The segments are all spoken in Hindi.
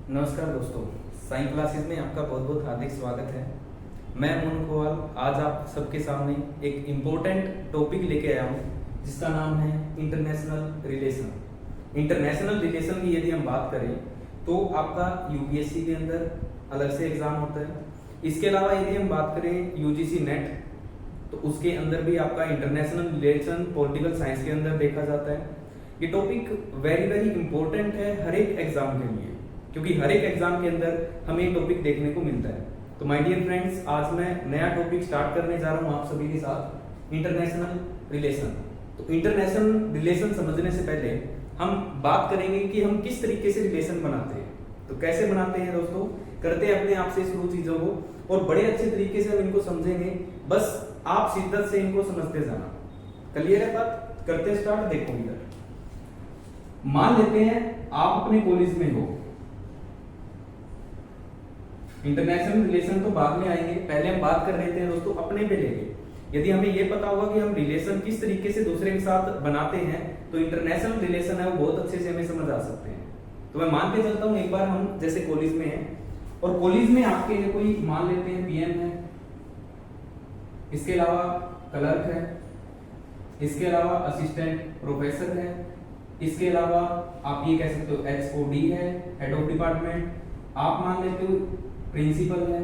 नमस्कार दोस्तों, साइंस क्लासेस में आपका बहुत बहुत हार्दिक स्वागत है। मैं मोहन कोवाल आज आप सबके सामने एक इम्पोर्टेंट टॉपिक लेके आया हूँ जिसका नाम है इंटरनेशनल रिलेशन। इंटरनेशनल रिलेशन की यदि हम बात करें तो आपका यूपीएससी के अंदर अलग से एग्जाम होता है। इसके अलावा यदि हम बात करें यूजीसी नेट तो उसके अंदर भी आपका इंटरनेशनल रिलेशन पॉलिटिकल साइंस के अंदर देखा जाता है। ये टॉपिक वेरी वेरी इंपॉर्टेंट है हर एक एग्जाम के लिए, क्योंकि हर एक एग्जाम के अंदर हमें ये टॉपिक देखने को मिलता है। तो माय डियर फ्रेंड्स, आज मैं नया टॉपिक स्टार्ट करने जा रहा हूँ आप सभी के साथ, इंटरनेशनल रिलेशन। तो इंटरनेशनल रिलेशन समझने से पहले हम बात करेंगे कि हम किस तरीके से रिलेशन बनाते हैं। तो कैसे बनाते हैं दोस्तों, करते हैं अपने आप से शुरू चीजों को और बड़े अच्छे तरीके से हम इनको समझेंगे। बस आप शिद्दत से इनको समझते जाना। क्लियर है बात? करते हैं स्टार्ट। देखो इधर मान लेते हैं आप अपने कॉलेज में हो। इंटरनेशनल रिलेशन तो बाद में आएंगे, पहले हम बात कर रहे थे दोस्तों अपने पे लेके। यदि हमें ये पता होगा कि हम रिलेशन किस तरीके से दूसरे के साथ बनाते हैं तो इंटरनेशनल रिलेशन है वो बहुत अच्छे से हमें समझ आ सकते हैं। तो मैं मान के चलता हूँ, एक बार हम जैसे कॉलेज में हैं और कॉलेज में आपके कोई मान लेते हैं पीएम है, इसके अलावा क्लर्क है, इसके अलावा असिस्टेंट प्रोफेसर है, इसके अलावा आप ये कह सकते हो एचओडी है, हेड ऑफ डिपार्टमेंट, आप मान लेते हो प्रिंसिपल है।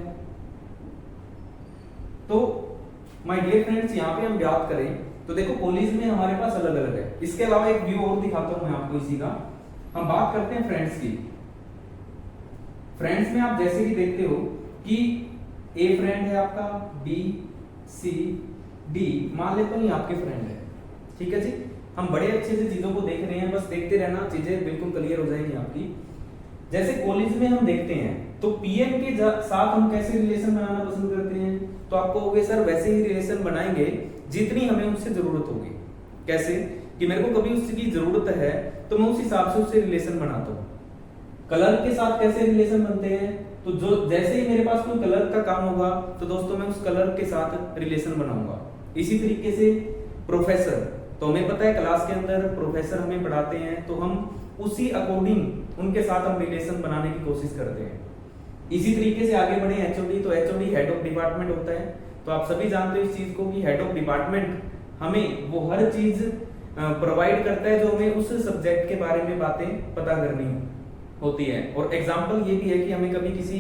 तो माय डियर फ्रेंड्स, यहाँ पे हम बात करें तो देखो कॉलेज में हमारे पास अलग अलग है। इसके अलावा एक व्यू और दिखाता हूं मैं आपको इसी का। हम बात करते हैं फ्रेंड्स की। फ्रेंड्स में आप जैसे कि देखते हो कि ए फ्रेंड है आपका, बी सी डी, मान लेता हूं ये आपके फ्रेंड है। ठीक है जी, हम बड़े अच्छे से चीजों को देख रहे हैं, बस देखते रहना, चीजें बिल्कुल क्लियर हो जाएंगी आपकी। जैसे कॉलेज में हम देखते हैं तो पीएम के साथ हम कैसे रिलेशन बनाना पसंद करते हैं, तो आपको होगे सर वैसे ही रिलेशन बनाएंगे जितनी हमें उससे जरूरत होगी। कैसे कि मेरे को कभी उसकी जरूरत है तो मैं उस हिसाब से उससे रिलेशन बनाता हूँ। कलर के साथ कैसे रिलेशन बनते हैं, तो जो जैसे ही मेरे पास कोई कलर का काम होगा तो दोस्तों मैं उस कलर के साथ रिलेशन बनाऊंगा। इसी तरीके से प्रोफेसर, तो हमें पता है क्लास के अंदर प्रोफेसर हमें पढ़ाते हैं तो हम उसी अकॉर्डिंग उनके साथ हम रिलेशन बनाने की कोशिश करते हैं। इसी तरीके से आगे बढ़े एचओडी, तो एचओडी हेड ऑफ डिपार्टमेंट होता है। तो आप सभी जानते हो इस चीज को कि हेड ऑफ डिपार्टमेंट हमें वो हर चीज प्रोवाइड करता है जो हमें उस सब्जेक्ट के बारे में बातें पता करनी होती है। और एग्जाम्पल ये भी है कि हमें कभी किसी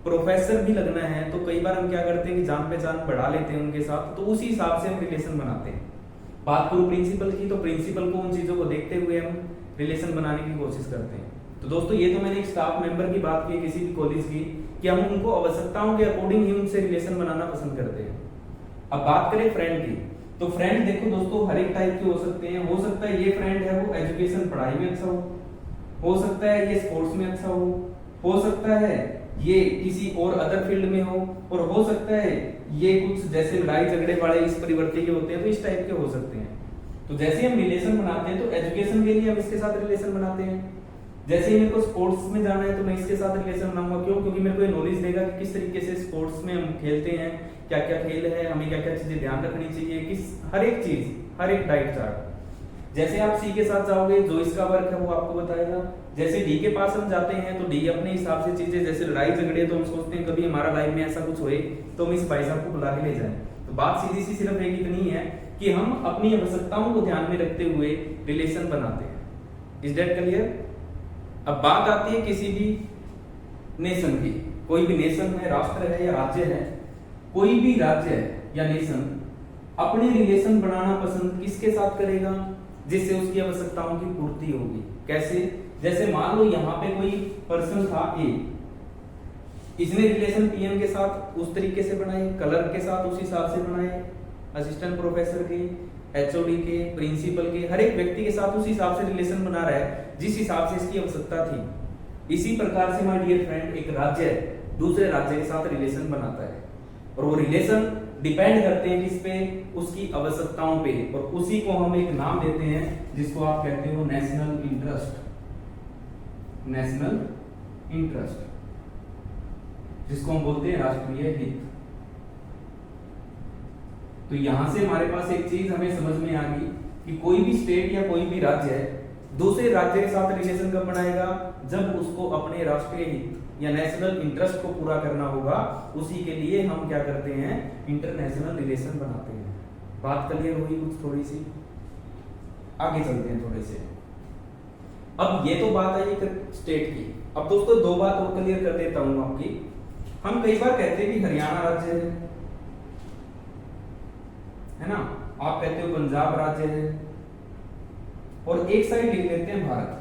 प्रोफेसर भी लगना है तो कई बार हम क्या करते हैं कि जान पहचान बढ़ा लेते हैं उनके साथ, तो उसी हिसाब से हम रिलेशन बनाते हैं। बात करूं प्रिंसिपल की, तो प्रिंसिपल को उन चीजों को देखते हुए हम रिलेशन बनाने की कोशिश करते हैं। तो दोस्तों ये तो मैंने एक स्टाफ मेंबर की बात की किसी भी कॉलेज की, कि हम उनको आवश्यकताओं के अकॉर्डिंग ही उनसे रिलेशन बनाना पसंद करते हैं। अब बात करें फ्रेंड की, तो फ्रेंड देखो दोस्तों हर एक टाइप के हो सकते हैं। हो सकता है ये फ्रेंड है वो एजुकेशन पढ़ाई में अच्छा हो सकता है ये स्पोर्ट्स में अच्छा हो सकता है ये किसी और अदर फील्ड में और हो सकता है ये कुछ जैसे लड़ाई झगड़े वाले इस परिवर्ती के होते हैं, तो इस टाइप के हो सकते हैं। तो जैसे हम रिलेशन बनाते हैं तो एजुकेशन के लिए हम इसके साथ रिलेशन बनाते हैं। जैसे ही मेरे को स्पोर्ट्स में जाना है तो मैं इसके साथ रिलेशन बनाऊंगा। क्यों? क्योंकि मेरे को ये नॉलेज देगा कि किस तरीके से स्पोर्ट्स में हम खेलते हैं, क्या क्या खेल है, हमें क्या क्या चीजें ध्यान रखनी चाहिए, किस हर एक चीज, हर एक डाइट चार्ट। जैसे आप सी के साथ जाओगे, जो इसका वर्क है वो आपको बताएगा। जैसे डी के पास हम जाते हैं तो डी अपने हिसाब से चीजें, जैसे लड़ाई झगड़े, तो हम सोचते हैं कभी हमारा लाइफ में ऐसा कुछ होए तो हम इस भाई साहब को बुला के ले जाएं। तो बात सीधी सी सिर्फ एक इतनी है कि हम अपनी आवश्यकताओं को ध्यान में रखते हुए रिलेशन बनाते हैं। Is that clear? अब बात आती है किसी भी नेशन की। कोई भी नेशन है, राष्ट्र है या राज्य है, कोई भी राज्य या नेशन अपने रिलेशन बनाना पसंद किसके साथ करेगा? जिससे उसकी आवश्यकताओं की पूर्ति होगी। कैसे? जैसे मान लो यहाँ पे कोई पर्सन था ए, इसने रिलेशन पीएम के साथ उस तरीके से बनाए, कलर के साथ उस हिसाब से बनाए, असिस्टेंट प्रोफेसर के, एचओडी के, प्रिंसिपल के, हर एक व्यक्ति के साथ उस हिसाब से रिलेशन बना रहा है जिस हिसाब से इसकी आवश्यकता थी। इसी प्रकार से माय डियर फ्रेंड एक राज्य दूसरे राज्य के साथ रिलेशन बनाता है और वो रिलेशन डिपेंड करते हैं किस पे? उसकी आवश्यकताओं पे। और उसी को हम एक नाम देते हैं जिसको आप कहते हो नेशनल इंटरेस्ट। नेशनल इंटरेस्ट जिसको हम बोलते हैं राष्ट्रीय हित। तो यहां से हमारे पास एक चीज हमें समझ में आ गई कि कोई भी स्टेट या कोई भी राज्य है दूसरे राज्य के साथ रिलेशन कब बनाएगा? जब उसको अपने राष्ट्रीय हित या नेशनल इंटरेस्ट को पूरा करना होगा, उसी के लिए हम क्या करते हैं? इंटरनेशनल रिलेशन बनाते हैं। बात क्लियर हुई कुछ थोड़ी सी? आगे चलते हैं थोड़े से। अब ये तो बात आई एक स्टेट की। अब दोस्तों दो बात और क्लियर कर देता हूं आपकी। हम कई बार कहते हैं कि हरियाणा राज्य है ना, आप कहते हो पंजाब राज्य है, और एक साइड लिख लेते हैं भारत।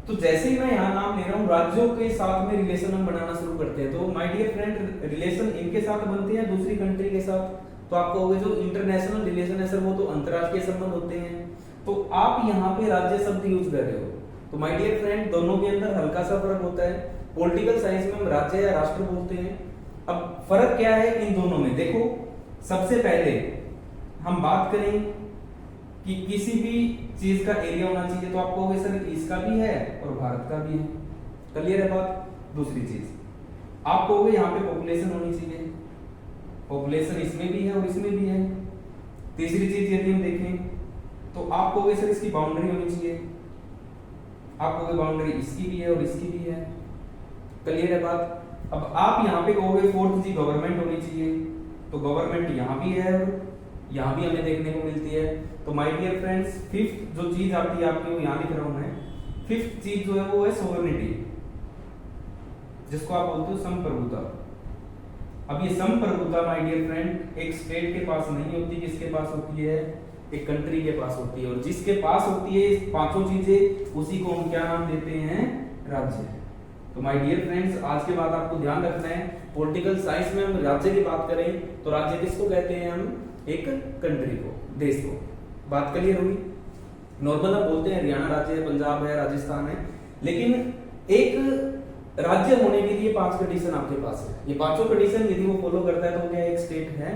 तो जैसे ही मैं यहाँ नाम ले रहा हूँ, राज्यों के साथ में रिलेशन हम बनाना शुरू करते हैं। तो माय डियर फ्रेंड, रिलेशन इनके साथ बनते हैं दूसरी कंट्री के साथ। तो आपको होगा जो इंटरनेशनल रिलेशन है सर, वो तो अंतरराष्ट्रीय संबंध होते हैं। तो आप यहाँ पे राज्य शब्द यूज कर रहे हो। तो माय डियर फ्रेंड, दोनों के अंदर हल्का सा फर्क होता है। पॉलिटिकल साइंस में हम राज्य या राष्ट्र बोलते हैं। अब फर्क क्या है इन दोनों में? देखो, सबसे पहले हम बात करें कि किसी भी चीज का एरिया होना चाहिए, तो आपको होगा सर इसका भी है और भारत का भी है। क्लियर है बात? दूसरी चीज आपको होगा यहाँ पे पॉपुलेशन होनी चाहिए, पॉपुलेशन इसमें भी है और इसमें भी है। तीसरी चीज यदि हम देखें तो आपको होगा सर इसकी बाउंड्री होनी चाहिए, आपको होगा बाउंड्री इसकी भी है और इसकी भी है। क्लियर है बात? अब आप यहाँ पे कहोगे फोर्थ चीज गवर्नमेंट होनी चाहिए, तो गवर्नमेंट यहाँ भी है और यहाँ भी हमें देखने को मिलती है। तो माय डियर फ्रेंड्स, फिफ्थ जो चीज आती है आपकी, वो यहाँ लिख रहा हूं मैं। फिफ्थ चीज जो है वो है सोवरेनिटी, जिसको आप बोलते हो संप्रभुता। अब ये संप्रभुता माय डियर फ्रेंड एक स्टेट के पास नहीं होती, किसके पास होती है? एक कंट्री के पास होती है। और जिसके पास होती है पांचों चीजें, उसी को हम क्या नाम देते हैं? राज्य। तो माय डियर फ्रेंड्स, आज के बाद आपको ध्यान रखना है, पॉलिटिकल साइंस में हम राज्य की बात करें तो राज्य किसको कहते हैं? हम एक कंट्री को, देश को। बात क्लियर होगी? नॉर्मल हम बोलते हैं हरियाणा राज्य है, पंजाब है, राजस्थान है, लेकिन एक राज्य होने के लिए 5 कंडीशन आपके पास है। ये पांचों कंडीशन यदि वो फॉलो करता है तो क्या एक स्टेट है,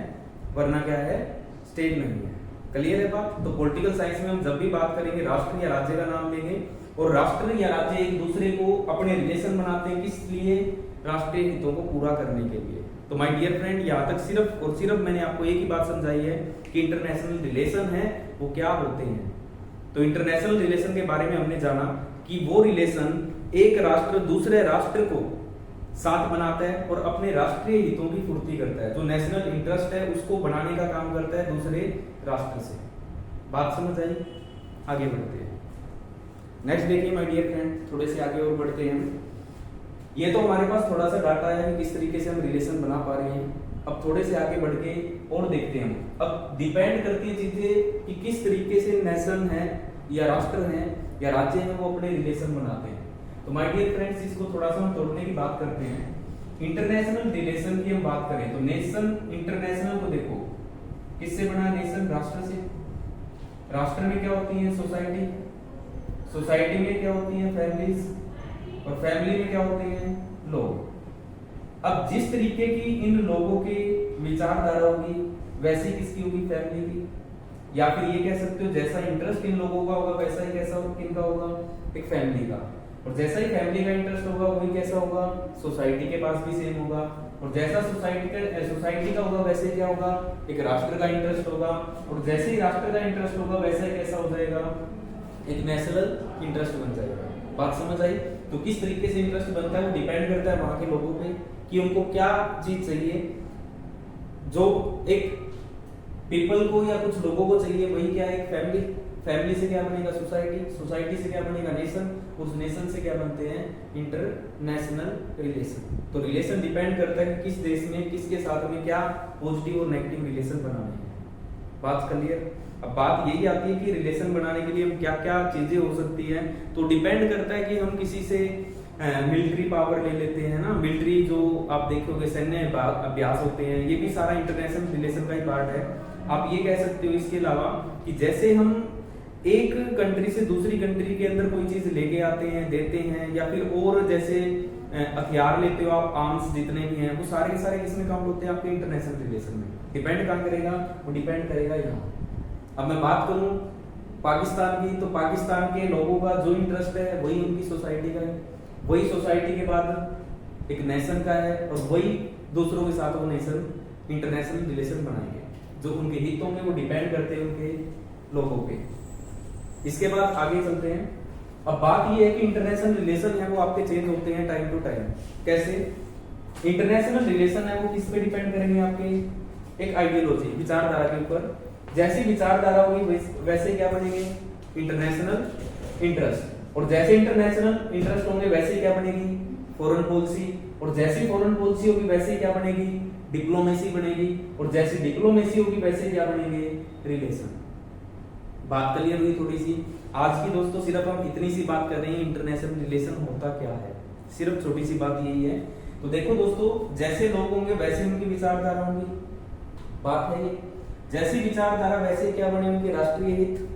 वरना क्या है? स्टेट नहीं है। क्लियर है बात? तो पॉलिटिकल साइंस में हम जब भी बात करेंगे राष्ट्र या राज्य का नाम लेंगे, और राष्ट्र या राज्य एक दूसरे को अपने रिलेशन बनाते हैं, किस लिए? राष्ट्रीय हितों को पूरा करने के लिए। तो माय डियर फ्रेंड, यहाँ तक सिर्फ और सिर्फ मैंने आपको एक ही बात समझाई है कि इंटरनेशनल रिलेशन है वो क्या होते हैं। तो इंटरनेशनल रिलेशन के बारे में हमने जाना कि वो रिलेशन एक राष्ट्र दूसरे राष्ट्र को साथ बनाता है और अपने राष्ट्रीय हितों की पूर्ति करता है। जो नेशनल इंटरेस्ट है उसको बनाने का काम करता है दूसरे राष्ट्र से। बात समझ आई? आगे बढ़ते हैं। नेक्स्ट देखिए माय डियर फ्रेंड, थोड़े से आगे और बढ़ते हैं। ये तो हमारे पास थोड़ा सा डाटा है कि किस तरीके से हम रिलेशन बना पा रहे हैं। अब थोड़े से आगे बढ़ के और देखते हैं हम। अब डिपेंड करती है चीजें कि किस तरीके से नेशन है या राष्ट्र है या राज्य है वो अपने रिलेशन बनाते हैं। तो माय डियर फ्रेंड्स, इसको थोड़ा सा हम तोड़ने की बात करते हैं। इंटरनेशनल रिलेशन की हम बात करें तो नेशन इंटरनेशनल को देखो किससे बना है? नेशन, राष्ट्र से। राष्ट्र में क्या होती है? सोसाइटी। सोसाइटी में क्या होती है? फैमिलीज। और फैमिली में क्या होते हैं? लोग। अब जिस तरीके की इन लोगों की विचारधारा होगी वैसी किसकी होगी? फैमिली की। या फिर ये कह सकते हो जैसा इंटरेस्ट इन लोगों का होगा वैसा ही कैसा किनका होगा? एक फैमिली का। और जैसा ही फैमिली का इंटरेस्ट होगा वही कैसा होगा? सोसाइटी के पास भी सेम होगा। और जैसा सोसाइटी का होगा वैसे क्या होगा? एक राष्ट्र का इंटरेस्ट होगा। और जैसे ही राष्ट्र का इंटरेस्ट होगा वैसा ही कैसा हो जाएगा? एक नेशनल इंटरेस्ट बन जाएगा। बात समझ आई? तो किस तरीके से इंटरेस्ट बनता है वो डिपेंड करता है वहां के लोगों पे कि उनको क्या चीज चाहिए। जो एक पीपल को या कुछ लोगों को चाहिए वही क्या है? एक फैमिली। फैमिली से क्या बनेगा? सोसाइटी। सोसाइटी से क्या बनेगा? नेशन। उस नेशन से क्या बनते हैं? International relation. तो रिलेशन डिपेंड करता है कि किस देश में किसके साथ में क्या पॉजिटिव और नेगेटिव रिलेशन बनाने हैं। बात क्लियर? अब बात यही आती है कि रिलेशन बनाने के लिए हम क्या क्या चीजें हो सकती हैं। तो डिपेंड करता है कि हम किसी से मिलिट्री पावर ले लेते हैं ना, मिलिट्री जो आप देखोगे सैन्य अभ्यास होते हैं, ये भी सारा इंटरनेशनल रिलेशन का ही पार्ट है। आप ये कह सकते हो इसके अलावा कि जैसे हम एक कंट्री से दूसरी कंट्री के अंदर कोई चीज लेके आते हैं, देते हैं, या फिर और जैसे हथियार लेते हो आप, आर्म्स जितने भी हैं वो सारे के सारे किसमें काउंट होते हैं? आपके इंटरनेशनल रिलेशन में। डिपेंड कहाँ करेगा? वो डिपेंड करेगा यहाँ। अब मैं बात करूं पाकिस्तान की, तो पाकिस्तान के लोगों का जो इंटरेस्ट है वही उनकी सोसाइटी का है, वही सोसाइटी के बाद एक नेशन का है, और वही दूसरों के साथ वो नेशन इंटरनेशनल रिलेशन बनाएंगे जो उनके हितों में वो डिपेंड करते हैं उनके लोगों पे। इसके बाद आगे चलते हैं। अब बात ये है कि इंटरनेशनल रिलेशन है वो आपके चेंज होते हैं टाइम टू टाइम। कैसे? इंटरनेशनल रिलेशन है वो किस पे डिपेंड करेंगे? आपके एक आइडियोलॉजी, विचारधारा के ऊपर। जैसी विचारधारा होगी वैसे क्या बनेंगे? International interest. और जैसे इंटरनेशनल इंटरेस्ट होंगे वैसे क्या बनेगी? Foreign policy. और जैसी फॉरेन पॉलिसी होगी वैसे क्या बनेगी? डिप्लोमेसी बनेगी। और जैसी डिप्लोमेसी होगी वैसे क्या बनेंगे? रिलेशन। बात क्लियर हुई थोड़ी सी? आज की दोस्तों सिर्फ हम इतनी सी बात कर रहे हैं, इंटरनेशनल रिलेशन होता क्या है, सिर्फ छोटी सी बात यही है। तो देखो दोस्तों, जैसे लोग होंगे वैसे उनकी विचारधारा होंगी, बात है ये। जैसी विचारधारा वैसे क्या बने उनके राष्ट्रीय हित।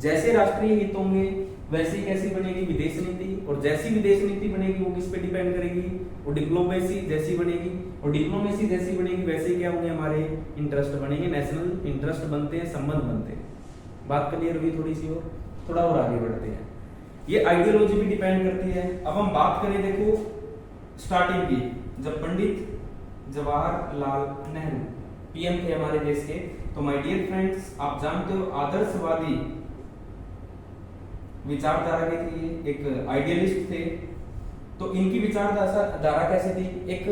जैसे राष्ट्रीय हित होंगे वैसी कैसी बनेगी? विदेश नीति। और जैसी विदेश नीति बनेगी वो किस पे डिपेंड करेगी? वो डिप्लोमेसी जैसी बनेगी। और डिप्लोमेसी जैसी बनेगी वैसे क्या होंगे? हमारे इंटरेस्ट बनेंगे, नेशनल इंटरेस्ट बनते हैं, संबंध बनते हैं। बात क्लियर हुई थोड़ी सी? और थोड़ा और आगे बढ़ते हैं। ये आइडियोलॉजी भी डिपेंड करती है। अब हम बात करें देखो स्टार्टिंग की, जब पंडित जवाहरलाल नेहरू पीएम थे हमारे देश के, तो माय डियर फ्रेंड्स आप जानते हो आदर्शवादी विचारधारा के थे, ये एक आइडियलिस्ट थे। तो इनकी विचारधारा कैसे थी? एक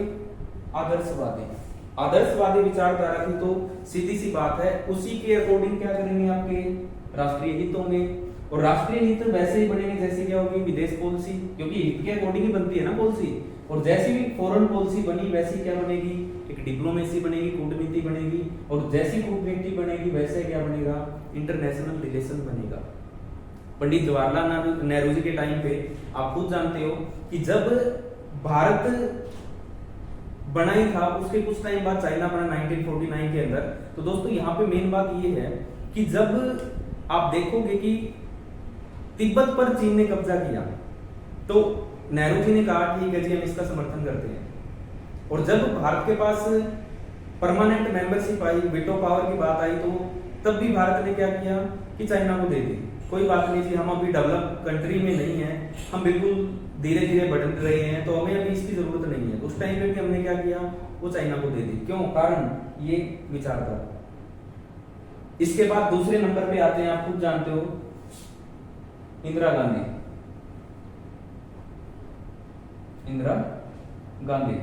आदर्शवादी विचारधारा थी। तो सीधी सी बात है, उसी के अकॉर्डिंग क्या करेंगे? आपके राष्ट्रीय हित होंगे। और राष्ट्रीय हित वैसे ही बनेंगे जैसे क्या होगी? विदेश पॉलिसी, क्योंकि हित के अकॉर्डिंग ही बनती है ना पॉलिसी। और जैसी भी फॉरेन पॉलिसी बनी वैसी क्या बनेगी? एक डिप्लोमेसी बनेगी, कूटनीति बनेगी। और जैसी कूटनीति बनेगी वैसे क्या बनेगा? इंटरनेशनल रिलेशन बनेगा। पंडित जवाहरलाल नेहरू जी के टाइम पे आप खुद जानते हो कि जब भारत बना ही था, उसके कुछ टाइम बाद चाइना बना 1949 के अंदर। तो दोस्तों यहाँ पे मेन बात ये है कि जब आप देखोगे कि तिब्बत पर चीन ने कब्जा किया, तो नेहरू जी ने कहा ठीक है जी हम इसका समर्थन करते हैं। और जब भारत के पास परमानेंट मेंबरशिप आई, वीटो पावर की बात आई, तो तब भी भारत ने क्या किया कि चाइना को दे दी, कोई बात नहीं जी, हम अभी डेवलप कंट्री में नहीं है, हम बिल्कुल धीरे धीरे बढ़ रहे हैं, तो हमें अभी इसकी जरूरत नहीं है। उस टाइम पे भी हमने क्या किया? वो चाइना को दे दी। क्यों? कारण ये विचारधारा। इसके बाद दूसरे नंबर पे आते हैं, आप खुद जानते हो, इंदिरा गांधी।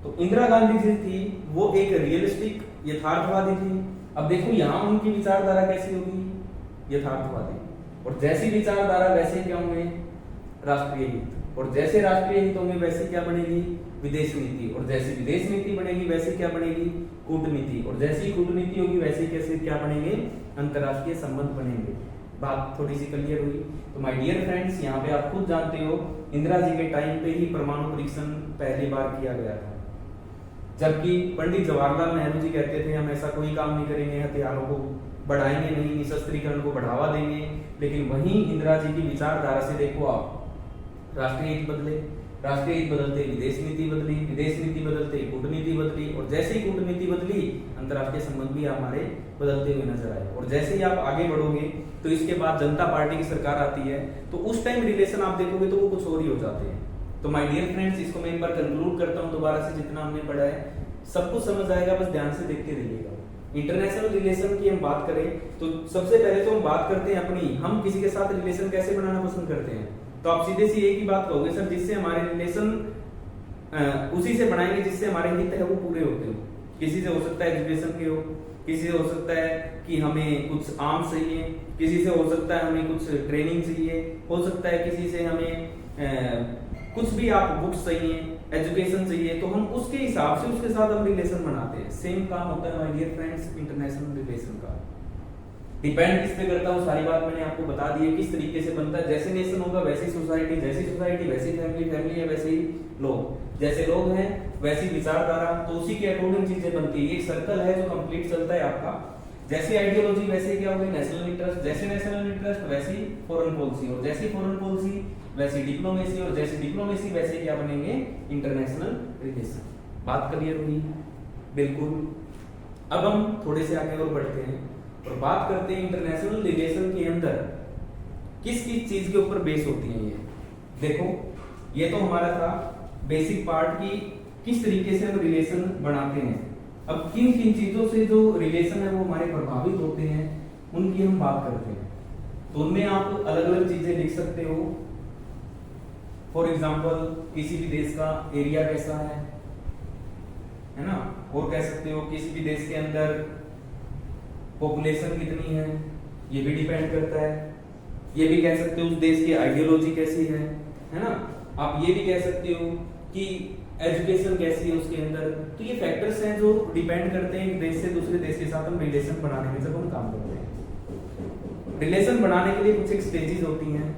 तो इंदिरा गांधी जी थी वो एक रियलिस्टिक यथार्थवादी थी। अब देखो यहां उनकी विचारधारा कैसी होगी? यथार्थवादी। और जैसी विचारधारा वैसे क्या होंगे? राष्ट्रीय हित। और जैसे राष्ट्रीय हित होंगे वैसे क्या बनेगी? विदेश नीति। और जैसी विदेश नीति बनेगी वैसे क्या बनेगी? कूटनीति। और जैसी कूटनीति होगी वैसे कैसे क्या बनेंगे? अंतरराष्ट्रीय संबंध बनेंगे। बात थोड़ी सी क्लियर हुई? तो माय डियर फ्रेंड्स यहाँ पे आप खुद जानते हो इंदिरा जी के टाइम पे ही परमाणु परीक्षण पहली बार किया गया था, जबकि पंडित जवाहरलाल नेहरू जी कहते थे हम ऐसा कोई काम नहीं करेंगे, हथियारों को बढ़ाएंगे नहीं, निशस्त्रीकरण को बढ़ावा देंगे। लेकिन वहीं इंदिरा जी की विचारधारा से देखो आप, राष्ट्रीय हित बदले, राष्ट्रीय हित बदलते विदेश नीति बदली, विदेश नीति बदलते कूटनीति बदली, और जैसे ही कूटनीति बदली अंतरराष्ट्रीय संबंध भी हमारे बदलते हुए नजर आए। और जैसे ही आप आगे बढ़ोगे तो इसके बाद जनता पार्टी की सरकार आती है, तो उस टाइम रिलेशन आप देखोगे तो वो कुछ और ही हो जाते हैं। तो माय डियर फ्रेंड्स इसको मैं एक बार कंक्लूड करता हूँ दोबारा से, जितना हमने पढ़ा है सब कुछ समझ आएगा, बस ध्यान से देखते रहिएगा। इंटरनेशनल रिलेशन की हम बात करें तो सबसे पहले तो हम बात करते हैं अपनी, हम किसी के साथ रिलेशन कैसे बनाना पसंद करते हैं। तो आप सीधे सी एक ही बात कहोगे सर जिससे हमारे रिलेशन उसी से बनाएंगे जिससे हमारे हित है वो पूरे होते हो। किसी से हो सकता है एजुकेशन के हो, किसी से हो सकता है कि हमें कुछ आर्म्स चाहिए, किसी से हो सकता है हमें कुछ ट्रेनिंग चाहिए, हो सकता है किसी से हमें कुछ भी आप बुक्स चाहिए, एजुकेशन चाहिए, तो हम उसके हिसाब से उसके साथ हम रिलेशन बनाते हैं। सेम काम होता है my dear friends international relation का। डिपेंड किस पे करता हूँ सारी बात मैंने आपको बता दी है किस तरीके से बनता है। जैसे नेशन होगा वैसी सोसाइटी, जैसी सोसाइटी वैसी फैमिली, फैमिली है वैसे ही लोग, जैसे लोग हैं वैसी विचारधारा, तो उसी के अकॉर्डिंग चीजें बनती है। एक सर्कल है जो कंप्लीट चलता है आपका। जैसी आइडियोलॉजी वैसे क्या होगी? नेशनल इंटरेस्ट, जैसे नेशनल इंटरेस्ट वैसी फॉरेन पॉलिसी, और जैसी फॉरेन पॉलिसी वैसी डिप्लोमेसी, और जैसी डिप्लोमेसी वैसे क्या बनेंगे? International relation. बात क्लियर हुई? बिल्कुल। अब हम थोड़े से आगे और बढ़ते हैं और बात करते हैं इंटरनेशनल रिलेशन के अंदर किस किस चीज के ऊपर बेस होती है। ये देखो, ये तो हमारा था बेसिक पार्ट की किस तरीके से हम रिलेशन बनाते हैं। अब किन किन चीजों से जो रिलेशन है वो हमारे प्रभावित होते हैं उनकी हम बात करते हैं। तो उनमें आप अलग अलग चीजें लिख सकते हो। फॉर एग्जाम्पल किसी भी देश का एरिया कैसा है ना, और कह सकते हो किसी भी देश के अंदर पॉपुलेशन कितनी है भी डिपेंड करता है। ये भी कह सकते हो उस देश की आइडियोलॉजी कैसी है ना। आप ये भी कह सकते हो कि एजुकेशन कैसी है उसके अंदर। तो ये फैक्टर्स हैं जो डिपेंड करते हैं एक देश से दूसरे देश के साथ हम रिलेशन बनाने में जब हम काम करते हैं। रिलेशन बनाने के लिए कुछ एक स्टेजेस होती हैं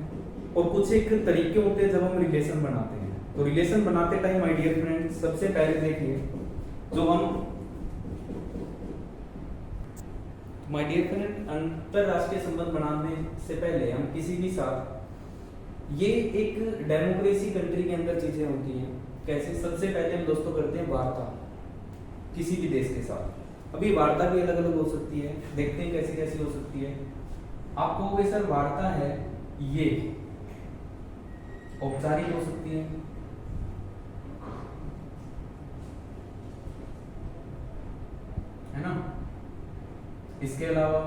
और कुछ एक तरीके होते हैं जब हम रिलेशन बनाते हैं। तो रिलेशन बनाते टाइम माय डियर फ्रेंड सबसे पहले देखिए जो हम माय डियर फ्रेंड अंतरराष्ट्रीय संबंध बनाने से पहले हम किसी भी साथ ये एक डेमोक्रेसी कंट्री के अंदर चीजें होती हैं। कैसे? सबसे पहले हम दोस्तों करते हैं वार्ता किसी भी देश के साथ। अभी वार्ता भी अलग अलग हो सकती है, देखते हैं कैसी कैसी हो सकती है। आप कहोगे सर वार्ता है ये औपचारिक हो सकती है ना। इसके अलावा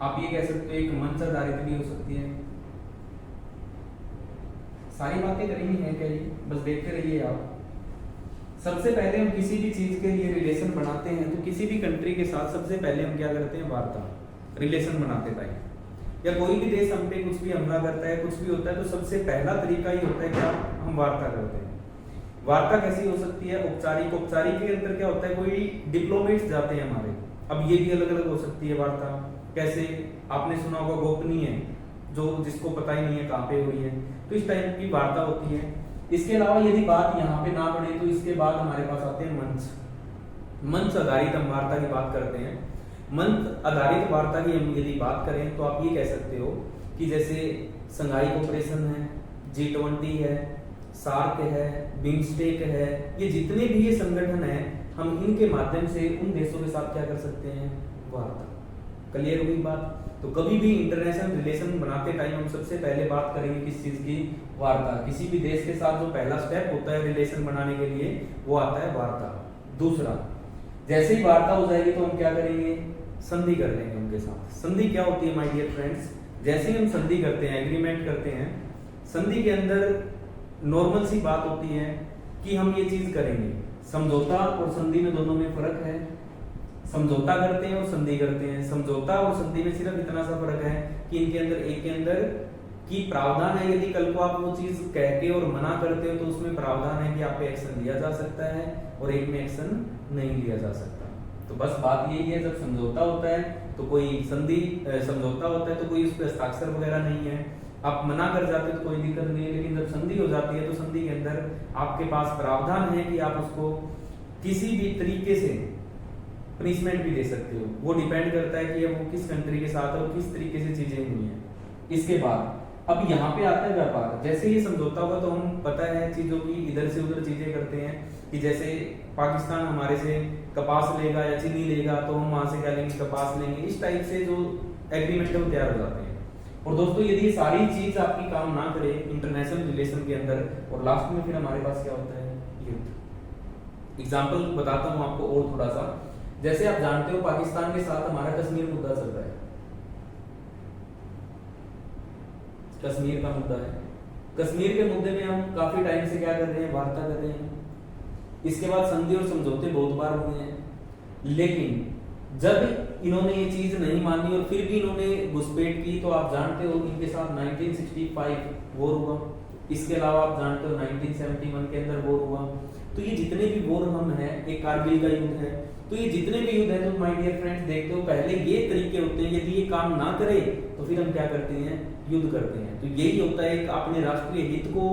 आप ये कह सकते हो एक मंच आधारित भी हो सकती है। सारी बातें करेंगे हैं क्या ये, बस देखते रहिए आप। सबसे पहले हम किसी भी चीज के लिए रिलेशन बनाते हैं तो किसी भी कंट्री के साथ सबसे पहले हम क्या करते हैं? वार्ता, रिलेशन बनाते टाइम। या कोई भी देश हम पे कुछ भी हमला करता है, कुछ भी होता है, तो सबसे पहला तरीका ही होता है क्या? हम वार्ता करते हैं। वार्ता कैसी हो सकती है? औपचारिक। औपचारिक के अंदर क्या होता है? कोई डिप्लोमेट्स जाते हैं हमारे, अब ये भी अलग अलग हो सकती है वार्ता। कैसे? आपने सुना होगा गोपनीय, जो जिसको पता ही नहीं है कहाँ पे हो रही है, तो इस टाइप की वार्ता होती है। इसके अलावा यदि बात यहाँ पे ना बढ़े तो इसके बाद हमारे पास आते हैं मंच। मंच आधारित हम वार्ता की बात करते हैं। मंच आधारित वार्ता की हम यदि बात करें तो आप ये कह सकते हो कि जैसे संघाई कोऑपरेशन है, G20 है, सार्क है, बिम्स्टेक है, ये जितने भी ये संगठन है, हम इनके माध्यम से उन देशों के साथ क्या कर सकते हैं? वार्ता। क्लियर हुई बात? तो कभी भी इंटरनेशनल रिलेशन बनाते टाइम हम सबसे पहले बात करेंगे किस चीज की? वार्ता। किसी भी देश के साथ जो पहला स्टेप होता है रिलेशन बनाने के लिए वो आता है वार्ता। दूसरा, जैसे ही वार्ता हो जाएगी तो हम क्या करेंगे? संधि कर लेंगे उनके साथ। संधि क्या होती है माय डियर फ्रेंड्स? जैसे ही हम संधि करते हैं, एग्रीमेंट करते हैं, संधि के अंदर नॉर्मल सी बात होती है कि हम ये चीज करेंगे। समझौता और संधि में दोनों में फर्क है। समझौता करते हैं और संधि करते हैं। समझौता और संधि में सिर्फ इतना सा फर्क है कि इनके अंदर एक के अंदर की प्रावधान है, यदि कल को आप वो चीज कह के और मना करते हो तो उसमें प्रावधान है कि आप पे एक्शन लिया जा सकता है और एक में एक्शन नहीं लिया जा सकता। तो बस बात यही है, जब समझौता होता है तो कोई संधि समझौता होता है तो कोई उस पर हस्ताक्षर वगैरह नहीं है, आप मना कर जाते हो तो कोई दिक्कत नहीं है। लेकिन जब संधि हो जाती है तो संधि के अंदर आपके पास प्रावधान है कि आप उसको किसी भी तरीके से पनिशमेंट भी दे सकते हो। वो डिपेंड करता है कि वो किस कंट्री के साथ है और किस तरीके से चीजें हुई हैं। इसके बाद अब यहाँ पे आता है व्यापार। जैसे ये समझौता होगा तो हम पता है चीजों की इधर से उधर चीजें करते हैं कि जैसे पाकिस्तान हमारे से कपास लेगा या चीनी लेगा तो हम वहां से क्या लेंगे? कपास लेंगे। इस टाइप से जो एग्रीमेंट है वो तैयार हो जाते हैं। और दोस्तों यदि ये सारी चीज आपकी काम ना करे इंटरनेशनल रिलेशन के अंदर और लास्ट में फिर हमारे पास क्या होता है? युद्ध। एग्जाम्पल बताता हूँ आपको और थोड़ा सा। जैसे आप जानते हो पाकिस्तान के साथ हमारा कश्मीर मुद्दा चल रहा है। कश्मीर का मुद्दा है। कश्मीर के मुद्दे में हम काफी टाइम से क्या कर रहे हैं? वार्ता कर रहे हैं। इसके बाद संधि और समझौते बहुत बार हुए हैं, लेकिन जब इन्होंने ये चीज नहीं मानी और फिर भी इन्होंने घुसपैठ की तो आप जानते हो इनके साथ 1965 वॉर हुआ। इसके अलावा आप जानते हो 1971 के अंदर वॉर हुआ। तो ये जितने भी वॉर हम हैं, एक कारगिल का युद्ध है, तो ये जितने भी युद्ध है तो माय डियर फ्रेंड्स देखते हो पहले ये तरीके होते हैं। यदि ये काम ना करे तो फिर हम क्या करते हैं? युद्ध करते हैं। तो यही होता है कि अपने राष्ट्रीय हित को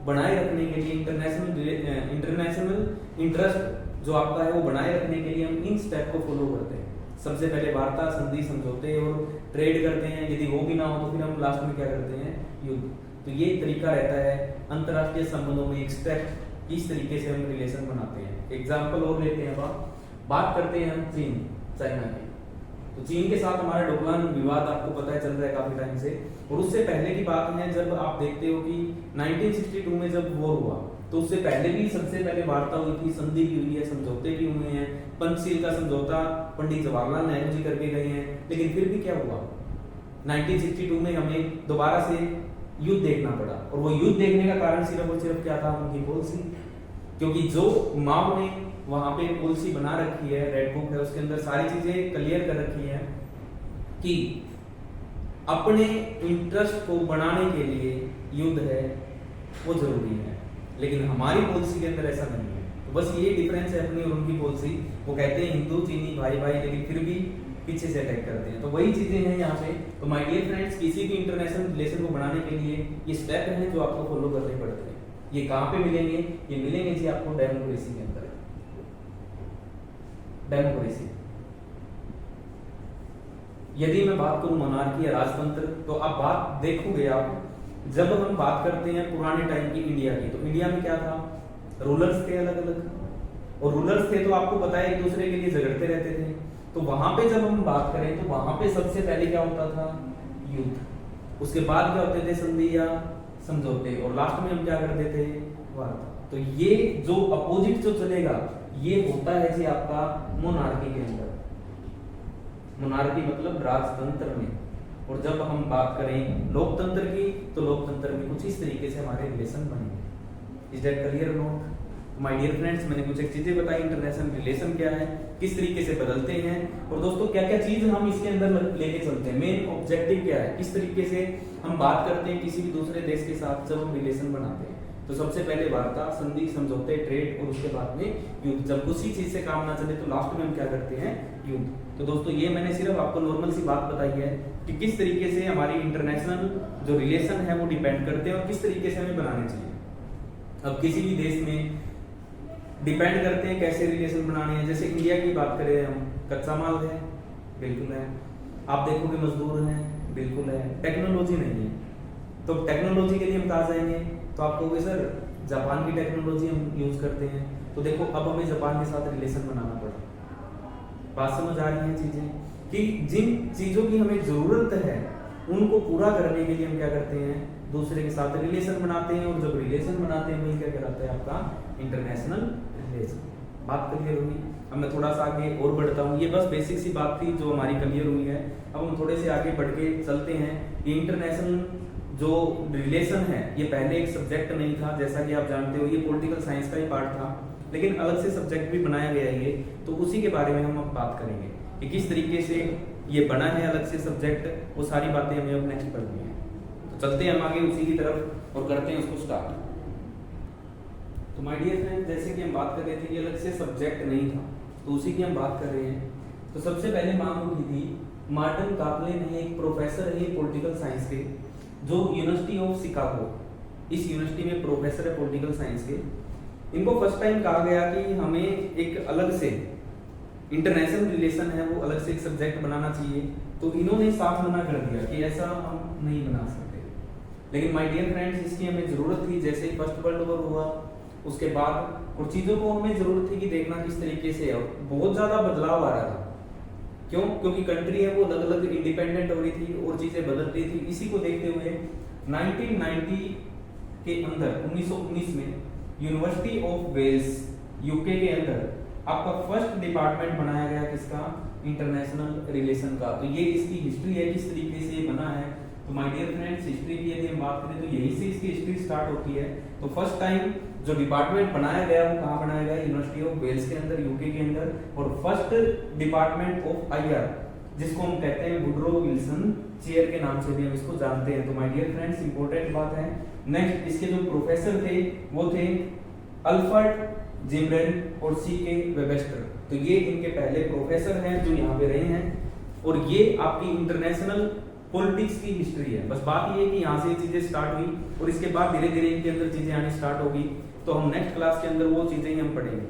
बनाए रखने के लिए इंटरनेशनल इंटरेस्ट जो आपका है वो बनाए रखने के लिए हम इन स्टेप को फॉलो करते हैं। सबसे पहले वार्ता, संधि, समझौते और ट्रेड करते हैं। यदि वो भी ना हो तो फिर हम लास्ट में क्या करते हैं? युद्ध। तो ये तरीका रहता है अंतरराष्ट्रीय संबंधों में एक स्टेप, किस तरीके से हम रिलेशन बनाते हैं। एग्जाम्पल और लेते हैं, बात करते हैं हम चीन, चाइना की। तो चीन के साथ हमारा डोकलाम विवाद आपको पता है चल रहा है काफी टाइम से। और उससे पहले की बात है जब आप देखते हो कि 1962 में जब वॉर हुआ तो उससे पहले भी सबसे पहले वार्ता हुई थी, संधि भी हुई है, समझौते भी हुए हैं। पंचशील का समझौता पंडित जवाहरलाल नेहरू जी करके गए हैं, लेकिन फिर भी क्या हुआ? 1962 में हमें दोबारा से युद्ध देखना पड़ा, और वो युद्ध देखने का कारण सिर्फ और सिर्फ क्या था, उनकी पॉलिसी। क्योंकि जो माओ ने वहां पे पॉलिसी बना रखी है, रेड बुक है, उसके अंदर सारी चीजें क्लियर कर रखी है कि अपने इंटरेस्ट को बढ़ाने के लिए युद्ध है वो जरूरी है, लेकिन हमारी पॉलिसी के अंदर ऐसा नहीं है। तो बस ये डिफरेंस है अपनी और उनकी पॉलिसी। वो कहते हैं हिंदू चीनी भाई भाई, लेकिन फिर भी पीछे से अटैक करते हैं। तो वही चीजें हैं यहाँ पे। तो माय डियर फ्रेंड्स, किसी भी इंटरनेशनल रिलेशन को बनाने के लिए ये स्टेप हैं जो आपको फॉलो करने पड़ते हैं। ये कहाँ पे मिलेंगे? ये मिलेंगे जी आपको डेमोक्रेसी के अंदर। डेमोक्रेसी, यदि मैं बात करूं मोनार्की या राजतंत्र, तो आप बात देखोगे आप, जब हम बात करते हैं पुराने टाइम की इंडिया की, तो इंडिया में क्या था, रूलर्स थे अलग अलग, और रूलर्स थे तो आपको पता है एक दूसरे के लिए झगड़ते रहते थे। तो वहां पे जब हम बात करें तो वहां पे सबसे पहले क्या होता था, युद्ध। उसके बाद क्या होते थे, संधि या समझौते, और लास्ट में हम क्या करते थे, वार्ता। तो ये जो अपोजिट जो चलेगा ये होता है जी आपका मोनार्की के अंदर। मोनार्की मतलब राजतंत्र में। और जब हम बात करें लोकतंत्र की, तो लोकतंत्र में कुछ इस तरीके से हमारे रिलेशन बनेंगे। Is that clear not? My dear friends, मैंने कुछ एक चीजें बताई, इंटरनेशनल रिलेशन क्या है, किस तरीके से बदलते हैं, और दोस्तों क्या क्या चीज हम इसके अंदर लेके चलते हैं, मेन ऑब्जेक्टिव क्या है, किस तरीके से हम बात करते हैं किसी भी दूसरे देश के साथ जब हम रिलेशन बनाते हैं। तो सबसे पहले वार्ता, संधि, समझौते, ट्रेड, और उसके बाद में युद्ध। जब उसी चीज से काम ना चले तो लास्ट में हम क्या करते हैं, युद्ध। तो दोस्तों ये मैंने सिर्फ आपको नॉर्मल सी बात बताई है कि किस तरीके से हमारी इंटरनेशनल जो रिलेशन है वो डिपेंड करते हैं और किस तरीके से हमें बनाने चाहिए। अब किसी भी देश में डिपेंड करते हैं कैसे रिलेशन बनाने हैं। जैसे इंडिया की बात करें हम, कच्चा माल है, बिल्कुल है। आप देखोगे मजदूर हैं, बिल्कुल है। टेक्नोलॉजी नहीं है, तो टेक्नोलॉजी के लिए हम कहाँ जाएंगे, तो आप कहोगे सर जापान की टेक्नोलॉजी हम यूज करते हैं। तो देखो अब हमें जापान के साथ रिलेशन बनाना पड़ा। बात समझ आ रही है चीजें, कि जिन चीजों की हमें जरूरत है उनको पूरा करने के लिए हम क्या करते हैं, दूसरे के साथ रिलेशन बनाते हैं, और जब रिलेशन बनाते हैं वही क्या कहलाता है आपका इंटरनेशनल रिलेशन। बात क्लियर हुई? अब मैं थोड़ा सा आगे और बढ़ता हूँ। ये बस बेसिक सी बात थी जो हमारी क्लियर हुई है। अब हम थोड़े से आगे बढ़ के चलते हैं। ये इंटरनेशनल जो रिलेशन है ये पहले एक सब्जेक्ट नहीं था, जैसा कि आप जानते हो, ये पॉलिटिकल साइंस का ही पार्ट था, लेकिन अलग से सब्जेक्ट भी बनाया गया है ये। तो उसी के बारे में हम अब बात करेंगे कि किस तरीके से ये बना है अलग से सब्जेक्ट। वो सारी बातें हमें अब नेक्स्ट पढ़नी है। तो चलते हैं हम आगे उसी की तरफ और करते हैं उसको स्टार्ट। तो माय डियर फ्रेंड, जैसे कि हम बात कर रहे थे कि अलग से सब्जेक्ट नहीं था, तो उसी की हम बात कर रहे हैं। तो सबसे पहले मांग उठी थी, मार्टिन कापलेन है, एक प्रोफेसर है पॉलिटिकल साइंस के, जो यूनिवर्सिटी ऑफ शिकागो, इस यूनिवर्सिटी में प्रोफेसर है पॉलिटिकल साइंस के। इनको फर्स्ट टाइम कहा गया कि हमें एक अलग से इंटरनेशनल रिलेशन है वो अलग से एक सब्जेक्ट बनाना चाहिए। तो इन्होंने साफ मना कर दिया कि ऐसा हम नहीं बना सकते। लेकिन माय डियर फ्रेंड्स, इसकी हमें जरूरत थी। जैसे ही फर्स्ट वर्ल्ड वॉर हुआ उसके बाद कुछ चीजों को हमें जरूरत थी कि देखना किस तरीके से है। बहुत ज्यादा बदलाव आ रहा था। क्यों? क्योंकि कंट्री है वो अलग अलग इंडिपेंडेंट हो रही थी और चीजें बदल रही थी। इसी को देखते हुए 1990 के अंदर 1919 में यूनिवर्सिटी ऑफ वेल्स यूके के अंदर आपका फर्स्ट डिपार्टमेंट बनाया गया किसका, इंटरनेशनल रिलेशन का। तो ये इसकी हिस्ट्री है, किस तरीके से ये बना है। तो माय डियर फ्रेंड्स, हिस्ट्री की यदि हम बात करें तो यहीं से इसकी हिस्ट्री स्टार्ट होती है। तो फर्स्ट टाइम जो डिपार्टमेंट बनाया गया वो कहाँ बनाया गया, यूनिवर्सिटी ऑफ वेल्स के अंदर, यूके के अंदर। और फर्स्ट डिपार्टमेंट ऑफ आईआर, जिसको हम कहते हैं वुडरो विल्सन चेयर के नाम से भी हम इसको जानते हैं। तो माय डियर फ्रेंड्स, इंपॉर्टेंट बात है। नेक्स्ट, इसके जो प्रोफेसर थे वो थे अल्फ्रेड जिमरेन और सीके वेबस्टर। तो ये इनके पहले प्रोफेसर हैं जो यहाँ पे रहे हैं। और ये आपकी इंटरनेशनल पॉलिटिक्स की हिस्ट्री है। बस बात ये है कि यहाँ से ये चीजें स्टार्ट हुई और इसके बाद धीरे धीरे इनके अंदर चीजें आनी स्टार्ट होगी। तो हम नेक्स्ट क्लास के अंदर वो चीजें ही हम पढ़ेंगे।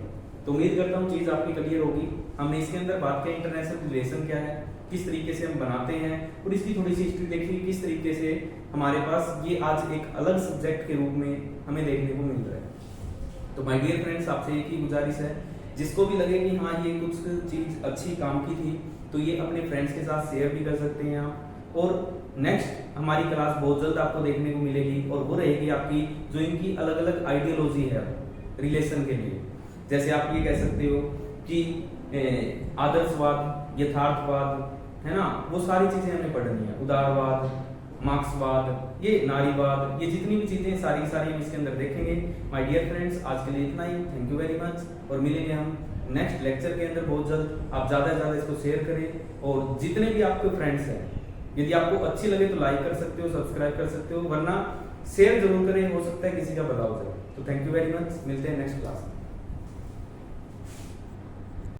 तो उम्मीद करता हूँ चीज आपकी क्लियर होगी। हमने इसके अंदर बात किया इंटरनेशनल रिलेशन क्या है, किस तरीके से हम बनाते हैं, और इसकी थोड़ी सी हिस्ट्री देखी, किस तरीके से हमारे पास ये आज एक अलग सब्जेक्ट के रूप में हमें देखने को मिल रहा है। तो माय डियर फ्रेंड्स, आपसे एक ही गुजारिश है, जिसको भी लगे कि हाँ ये कुछ चीज अच्छी काम की थी तो ये अपने फ्रेंड्स के साथ शेयर भी कर सकते हैं आप। और नेक्स्ट हमारी क्लास बहुत जल्द आपको देखने को मिलेगी और वो रहेगी आपकी जो इनकी अलग अलग आइडियोलॉजी है रिलेशन के लिए। जैसे आप ये कह सकते हो कि आदर्शवाद, यथार्थवाद, है ना, वो सारी चीजें हमें पढ़नी है। उदारवाद, मार्क्सवाद, ये नारीवाद, ये जितनी भी चीजें सारी सारी हम इसके अंदर देखेंगे। माय डियर फ्रेंड्स, आज के लिए इतना ही। थैंक यू वेरी मच, और मिलेंगे हम नेक्स्ट लेक्चर के अंदर बहुत जल्द। आप ज्यादा से ज्यादा इसको शेयर करें, और जितने भी आपके फ्रेंड्स हैं, यदि आपको अच्छी लगे तो लाइक कर सकते हो, सब्सक्राइब कर सकते हो, वरना शेयर जरूर करें, हो सकता है किसी का भला हो जाए। तो थैंक यू वेरी मच, मिलते हैं नेक्स्ट क्लास में।